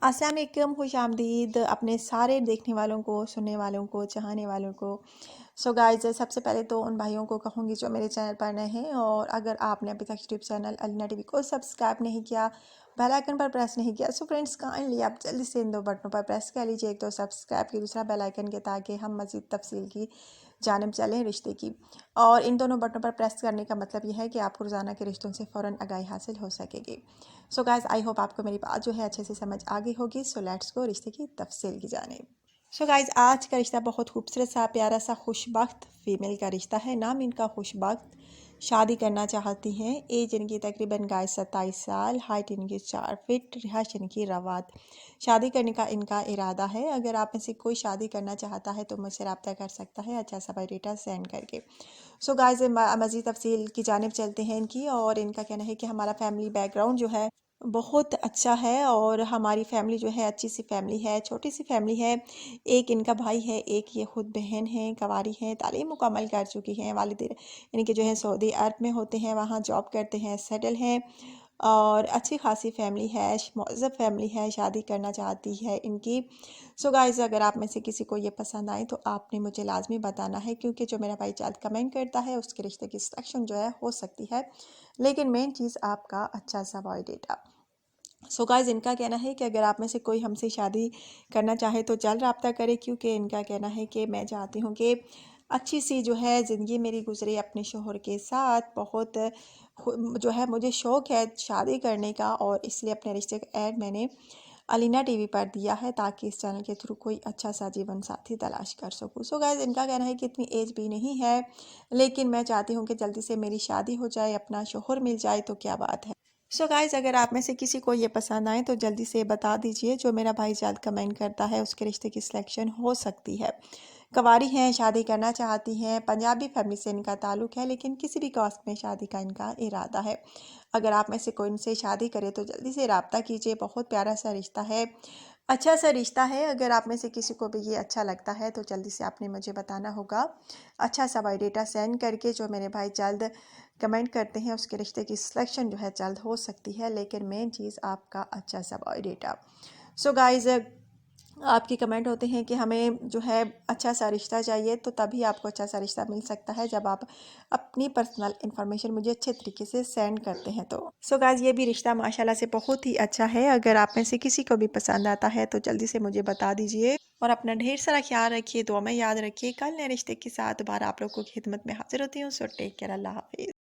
अस्सलाम वालेकुम, खुशामदीद अपने सारे देखने वालों को, सुनने वालों को, चाहने वालों को। सो गाइज़, सबसे पहले तो उन भाइयों को कहूँगी जो मेरे चैनल पर नए हैं, और अगर आपने अभी तक यूट्यूब चैनल अलीना टीवी को सब्सक्राइब नहीं किया, बेल आइकन पर प्रेस नहीं किया, सो फ्रेंड्स काइंडली आप जल्दी से इन दो बटनों पर प्रेस कर लीजिए, एक तो सब्सक्राइब की, दूसरा बेल आइकन के, ताकि हम मज़ीद तफसील की जानिब चलें रिश्ते की। और इन दोनों बटनों पर प्रेस करने का मतलब यह है कि आपको रोज़ाना के रिश्तों से फ़ौरन आगाही हासिल हो सकेगी। सो गाइस, आई होप आपको मेरी बात जो है अच्छे से समझ आ गई होगी। सो लेट्स गो रिश्ते की तफसील की जानिब। सो गाइस, आज का रिश्ता बहुत खूबसूरत सा, प्यारा सा, खुशबख्त फीमेल का रिश्ता है। नाम इनका खुशबख्त। शादी करना चाहती हैं। एज इनकी तकरीबन गाइस 27 साल। हाइट इनकी 4 फीट। रिहाइश इनकी रवात। शादी करने का इनका इरादा है। अगर आप में से कोई शादी करना चाहता है तो मुझसे रब्ता कर सकता है, अच्छा सा बायोडाटा सेंड करके। सो गाइस, मज़ीद तफसील की जानिब चलते हैं इनकी। और इनका कहना है कि हमारा फैमिली बैकग्राउंड जो है बहुत अच्छा है, और हमारी फैमिली जो है अच्छी सी फैमिली है, छोटी सी फैमिली है। एक इनका भाई है, एक ये खुद बहन है, कवारी हैं, तालीम मुकम्मल कर चुकी हैं। वालिद इनके जो है सऊदी अरब में होते हैं, वहाँ जॉब करते हैं, सेटल हैं, और अच्छी खासी फैमिली है, मुअज़्ज़ब फैमिली है, शादी करना चाहती है इनकी। सो गाइस, अगर आप में से किसी को ये पसंद आए तो आपने मुझे लाजमी बताना है, क्योंकि जो मेरा भाई जल्द कमेंट करता है उसके रिश्ते की सिलेक्शन जो है हो सकती है, लेकिन मेन चीज़ आपका अच्छा सा बायोडाटा। सो गाइस, इनका कहना है कि अगर आप में से कोई हमसे शादी करना चाहे तो जल्द रब्ता करें, क्योंकि इनका कहना है कि मैं चाहती हूँ कि अच्छी सी जो है ज़िंदगी मेरी गुजरे अपने शोहर के साथ। बहुत जो है मुझे शौक़ है शादी करने का, और इसलिए अपने रिश्ते का ऐड मैंने अलीना टीवी पर दिया है, ताकि इस चैनल के थ्रू कोई अच्छा सा जीवन साथी तलाश कर सकूँ। सो गाइस, इनका कहना है कि इतनी एज भी नहीं है, लेकिन मैं चाहती हूँ कि जल्दी से मेरी शादी हो जाए, अपना शोहर मिल जाए तो क्या बात है। सो गाइस, अगर आप में से किसी को ये पसंद आए तो जल्दी से बता दीजिए। जो मेरा भाई जल्द कमेंट करता है उसके रिश्ते की सिलेक्शन हो सकती है। कवारी हैं, शादी करना चाहती हैं, पंजाबी फैमिली से इनका ताल्लुक़ है, लेकिन किसी भी कास्ट में शादी का इनका इरादा है। अगर आप में से कोई इनसे शादी करे तो जल्दी से रब्ता कीजिए। बहुत प्यारा सा रिश्ता है, अच्छा सा रिश्ता है। अगर आप में से किसी को भी ये अच्छा लगता है तो जल्दी से आपने मुझे बताना होगा, अच्छा सा बायोडाटा सेंड करके। जो मेरे भाई जल्द कमेंट करते हैं उसके रिश्ते की सिलेक्शन जो है जल्द हो सकती है, लेकिन मेन चीज़ आपका अच्छा सा बायोडाटा। सो गाइज़, आपके कमेंट होते हैं कि हमें जो है अच्छा सा रिश्ता चाहिए, तो तभी आपको अच्छा सा रिश्ता मिल सकता है जब आप अपनी पर्सनल इन्फॉर्मेशन मुझे अच्छे तरीके से सेंड करते हैं। तो सो गाइस, ये भी रिश्ता माशाल्लाह से बहुत ही अच्छा है। अगर आप में से किसी को भी पसंद आता है तो जल्दी से मुझे बता दीजिए, और अपना ढेर सारा ख्याल रखिए, दुआ में याद रखिए। कल नए रिश्ते के साथ दोबारा आप लोगों की खिदमत में हाजिर होती हूँ। सो टेक केयर, अल्लाह हाफिज़।